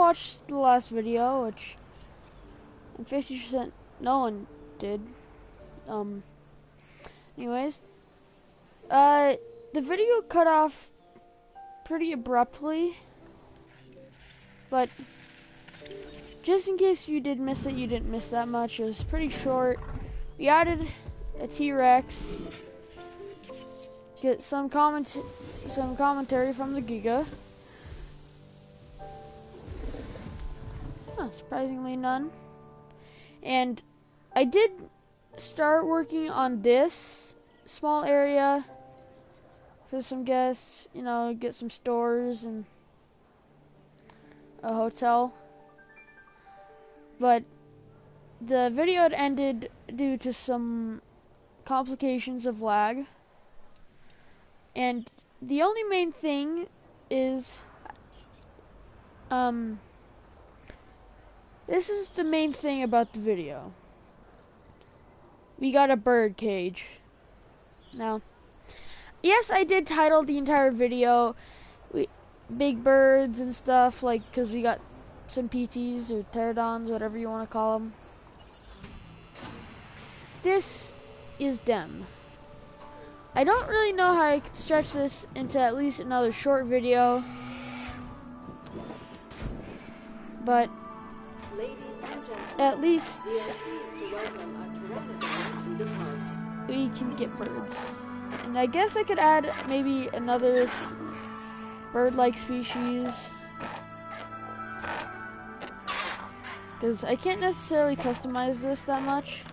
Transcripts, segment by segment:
watched the last video, which 50% no one did. Anyways, the video cut off pretty abruptly, but just in case you did miss it, you didn't miss that much. It was pretty short. We added a T-Rex. Get some commentary from the Giga. Surprisingly none. And I did start working on this small area for some guests, you know, get some stores and a hotel. But the video had ended due to some complications of lag. And the only main thing is, this is the main thing about the video. We got a bird cage. Now, yes, I did title the entire video Big Birds and stuff, like, because we got some PTs or pterodons, whatever you want to call them. This is them. I don't really know how I could stretch this into at least another short video, but at least we can get birds. And I guess I could add maybe another bird-like species, because I can't necessarily customize this that much.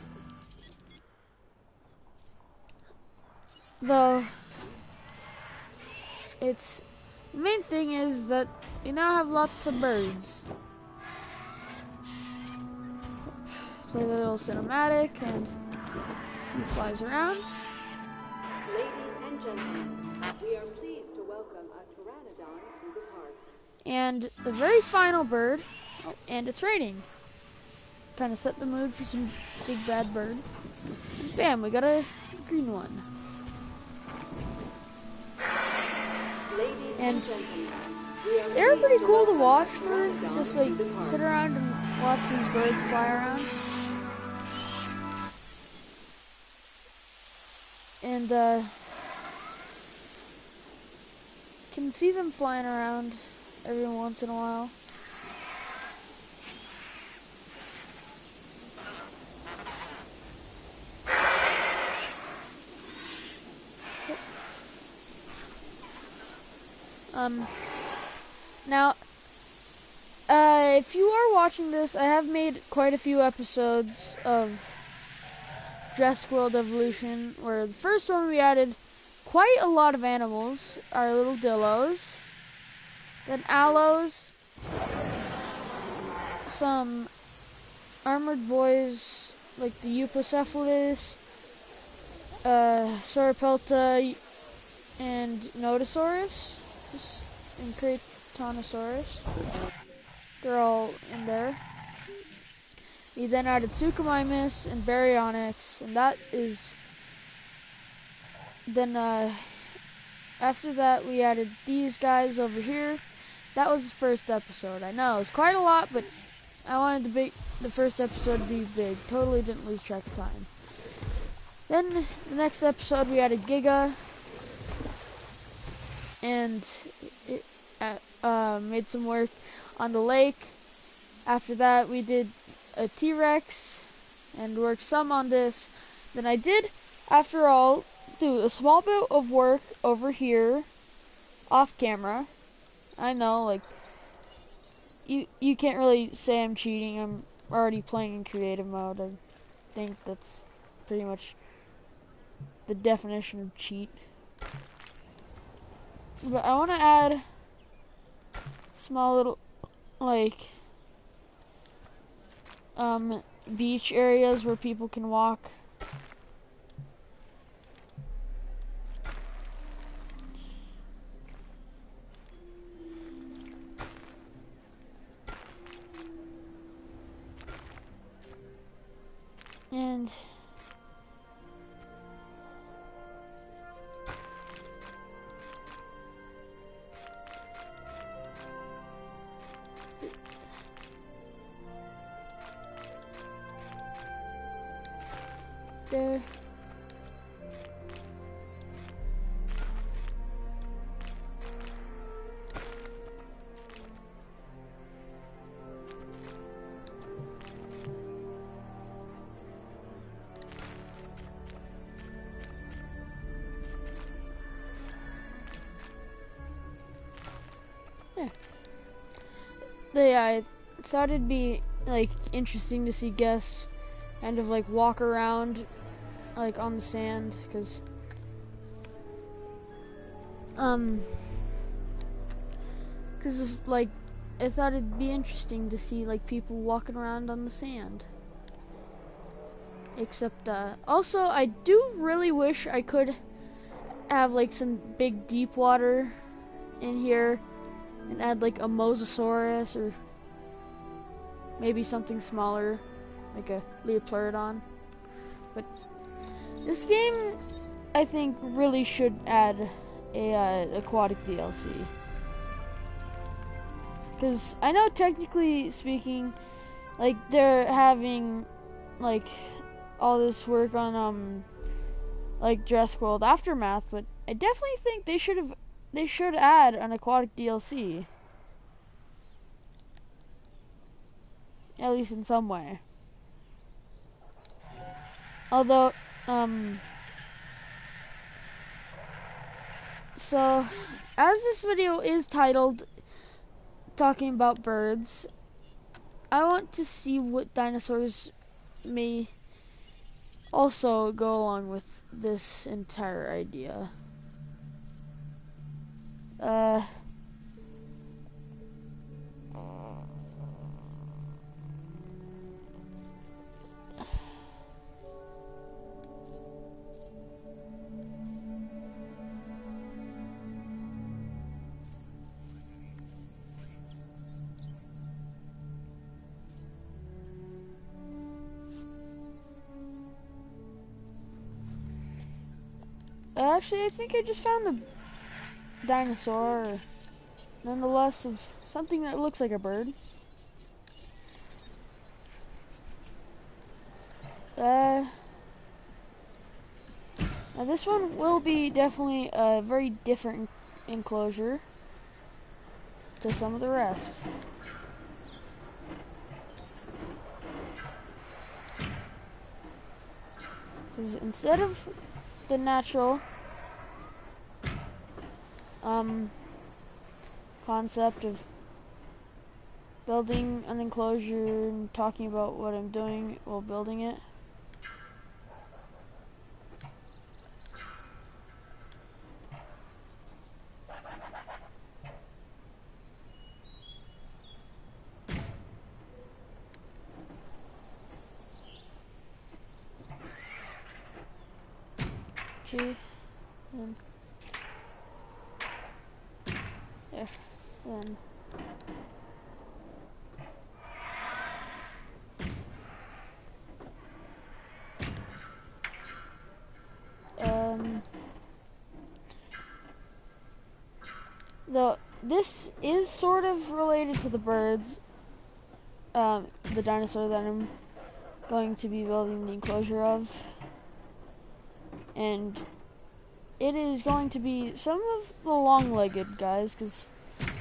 Though, the main thing is that we now have lots of birds. Play the little cinematic, and he flies around. Ladies and gentlemen, we are pleased to welcome a pteranodon to the park. And the very final bird, oh, and it's raining. Kind of set the mood for some big bad bird. And bam, we got a green one. And they're pretty cool to watch for, just like sit around and watch these birds fly around. And can see them flying around every once in a while. Now, if you are watching this, I have made quite a few episodes of Jurassic World Evolution, where the first one we added quite a lot of animals, our little dillos, then allos, some armored boys like the Eupocephalus, Sauropelta, and Nodosaurus, and Cratonosaurus. They're all in there. We then added Suchomimus and Baryonyx, and that is, then after that we added these guys over here. That was the first episode. I know, it was quite a lot, but I wanted the first episode to be big. Totally didn't lose track of time. Then the next episode we added Giga, and it, made some work on the lake. After that we did a T-Rex and worked some on this. Then I did, after all, do a small bit of work over here off camera. I know, like, you can't really say I'm cheating. I'm already playing in creative mode. I think that's pretty much the definition of cheat. But I want to add small little, like, beach areas where people can walk. And there. I thought it'd be like interesting to see guests kind of like walk around like on the sand, because like I thought it'd be interesting to see like people walking around on the sand. Except also I do really wish I could have like some big deep water in here and add like a mosasaurus or maybe something smaller like a leopardon. But this game I think really should add a aquatic DLC, because I know technically speaking like they're having like all this work on like Jurassic World Aftermath, but I definitely think they should add an aquatic DLC, at least in some way. Although so as this video is titled talking about birds, I want to see what dinosaurs may also go along with this entire idea. Actually, I think I just found a dinosaur, nonetheless, of something that looks like a bird. Now this one will be definitely a very different enclosure to some of the rest. Because instead of the natural concept of building an enclosure and talking about what I'm doing while building it, and there, then though this is sort of related to the birds, the dinosaur that I'm going to be building the enclosure of, and it is going to be some of the long-legged guys, because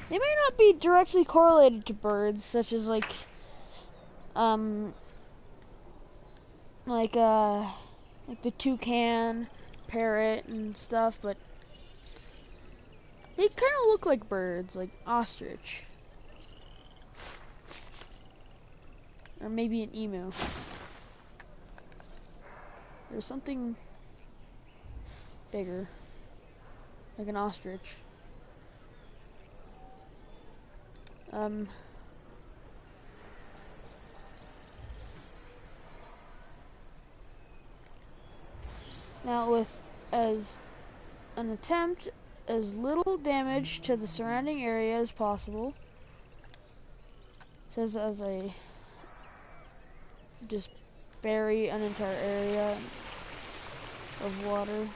they may not be directly correlated to birds, such as like the toucan, parrot, and stuff, but they kind of look like birds, like ostrich, or maybe an emu, or something bigger, like an ostrich. Now with as an attempt as little damage to the surrounding area as possible, says as I just bury an entire area of water.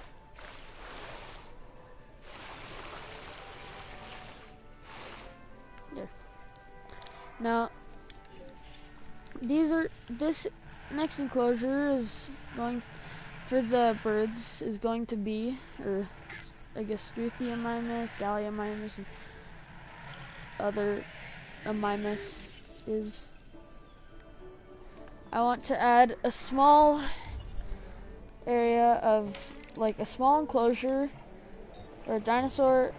There. Now, this next enclosure is going for the birds is going to be, or I guess Struthiomimus, Galliomimus, and other Mimus is, I want to add a small area of, like a small enclosure where a dinosaur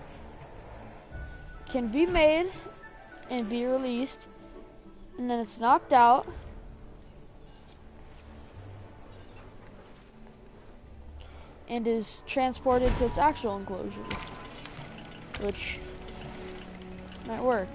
can be made and be released, and then it's knocked out, and is transported to its actual enclosure, which might work.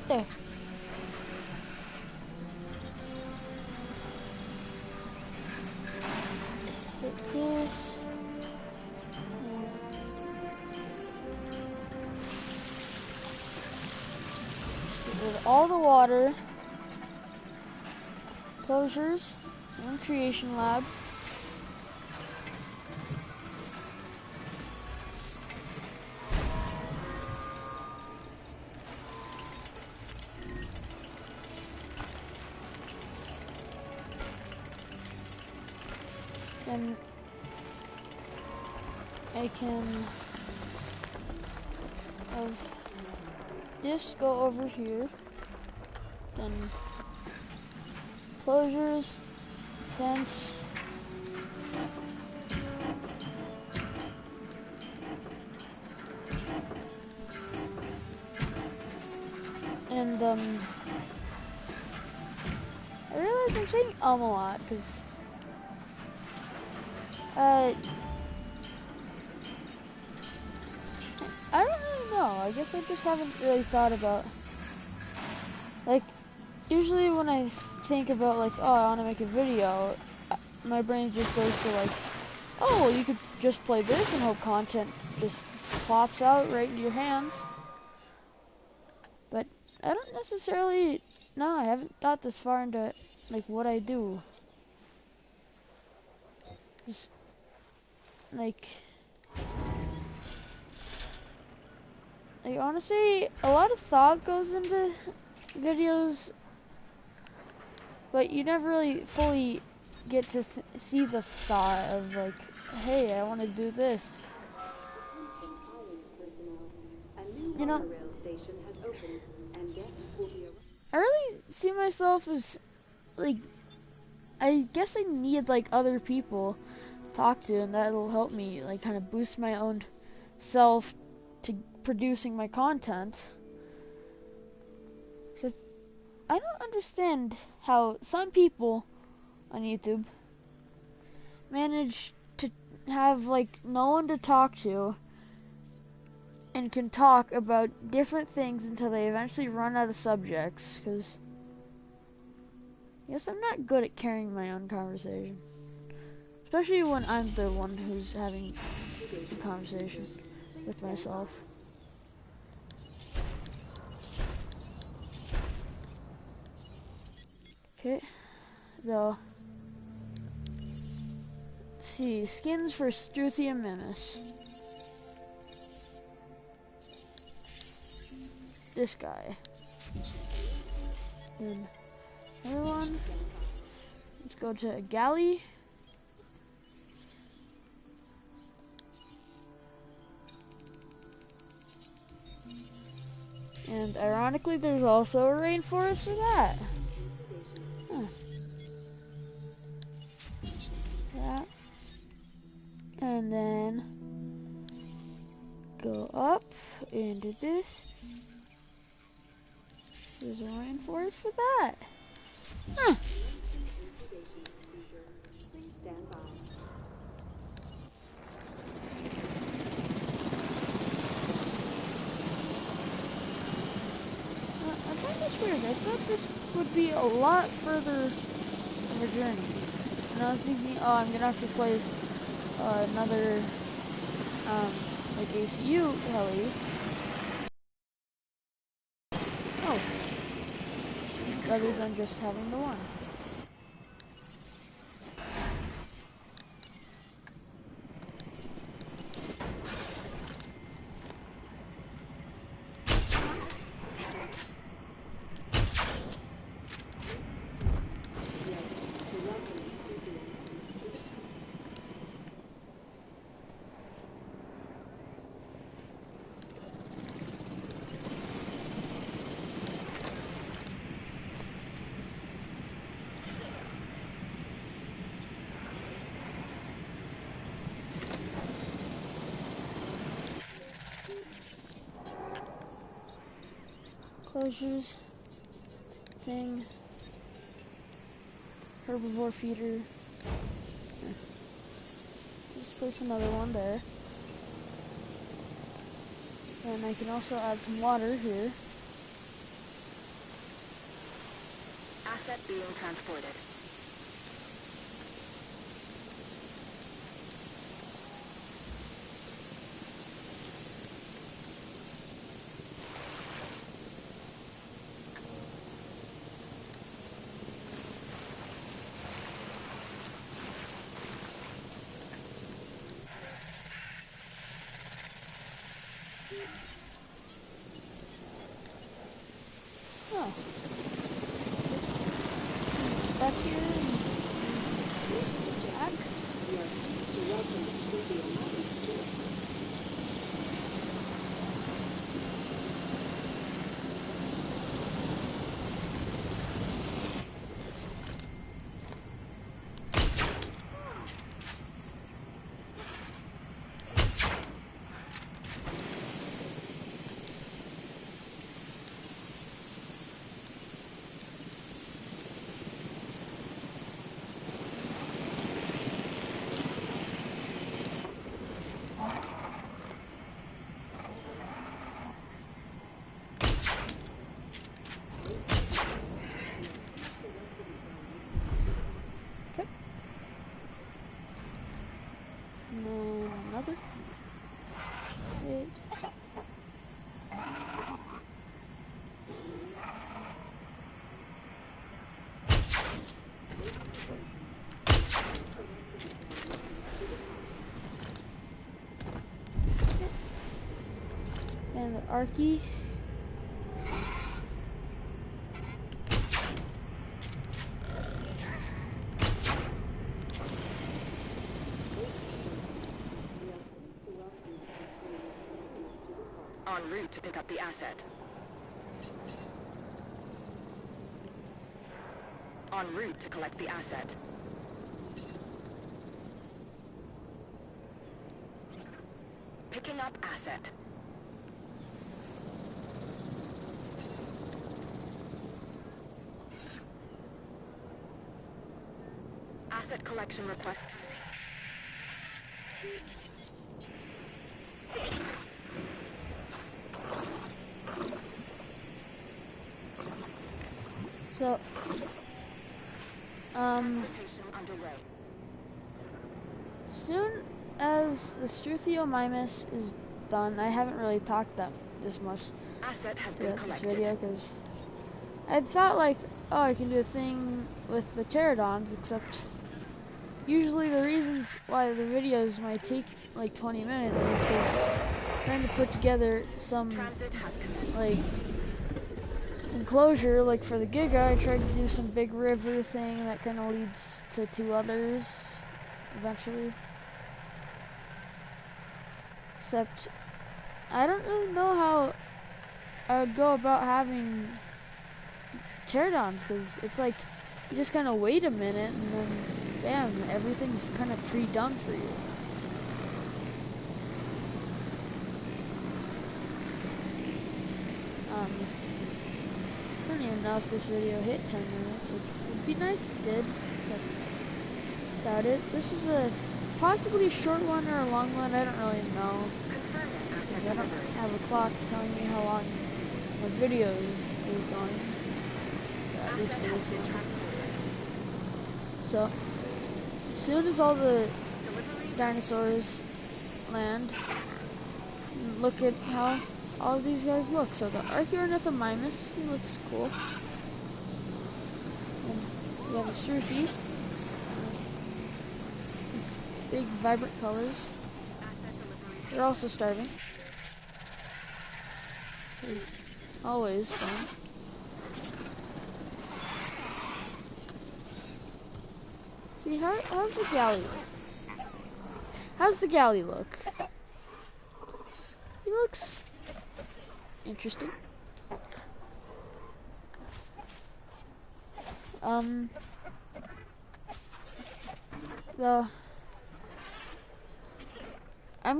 There. Hit this. Just get rid of all the water. Closures and creation lab. And I can have this go over here. Then closures, fence, and I realize I'm saying a lot because I don't really know. I guess I just haven't really thought about, like, usually when I think about, like, oh, I want to make a video, my brain just goes to, like, oh, well, you could just play this and hope content just pops out right into your hands. But I don't necessarily, no, I haven't thought this far into, like, what I do. Just, like, honestly, a lot of thought goes into videos, but you never really fully get to see the thought of, like, hey, I want to do this. You know, I really see myself as, like, I guess I need, like, other people to talk to, and that'll help me, like, kind of boost my own self to producing my content. So I don't understand how some people on YouTube manage to have, like, no one to talk to and can talk about different things until they eventually run out of subjects, because I guess I'm not good at carrying my own conversation, especially when I'm the one who's having the conversation with myself. Okay, though. Let's see, skins for Struthiomimus. This guy. And another one. Let's go to a galley. And ironically, there's also a rainforest for that. Huh. That. And then go up into this. There's a rainforest for that. Huh. I find this weird. I thought this would be a lot further of a journey. And I was thinking, oh, I'm gonna have to place another like ACU heli. Oh, rather than just having the one. Closures, thing, herbivore feeder. Just place another one there. And I can also add some water here. Asset being transported. Oh. Back here and back. We are pleased to welcome the Scorpio Mountains tour. Okay. And then another. Wait. And the Archie. En route to pick up the asset. En route to collect the asset. Picking up asset. Asset collection request. So, Transportation underway. soon as the Struthiomimus is done, I haven't really talked this much Asset has been throughout this collected. video because I thought like, oh, I can do a thing with the pterodons, except usually the reasons why the videos might take like 20 minutes is because trying to put together some Transit has commenced. like enclosure, like for the Giga, I tried to do some big river thing that kind of leads to two others eventually. Except I don't really know how I would go about having pterodons, because it's like you just kind of wait a minute and then bam, everything's kind of pre-done for you. I don't even know if this video hit 10 minutes, which would be nice if it did, but doubt it. This is a possibly a short one or a long one, I don't really know, Confirming because asset I don't delivery. have a clock telling me how long my video is going, at least Asset for has this been one. transported. So, as soon as all the Delivery. dinosaurs land. And look at how all of these guys look. So the Archaeornithomimus, he looks cool. And we have a Sruthi. These big vibrant colors. They're also starving. It's always fun. See, how's the galley look? How's the galley look? He looks interesting. I'm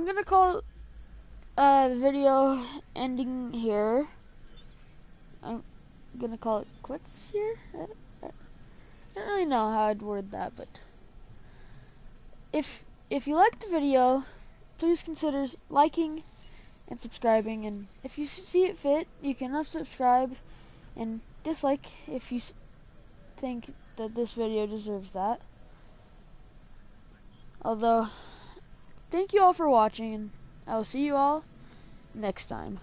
gonna call the video ending here. I'm gonna call it quits here. I don't really know how I'd word that, but if you liked the video, please consider liking and subscribing, and if you see it fit, you can unsubscribe and dislike if you think that this video deserves that. Although, thank you all for watching, and I will see you all next time.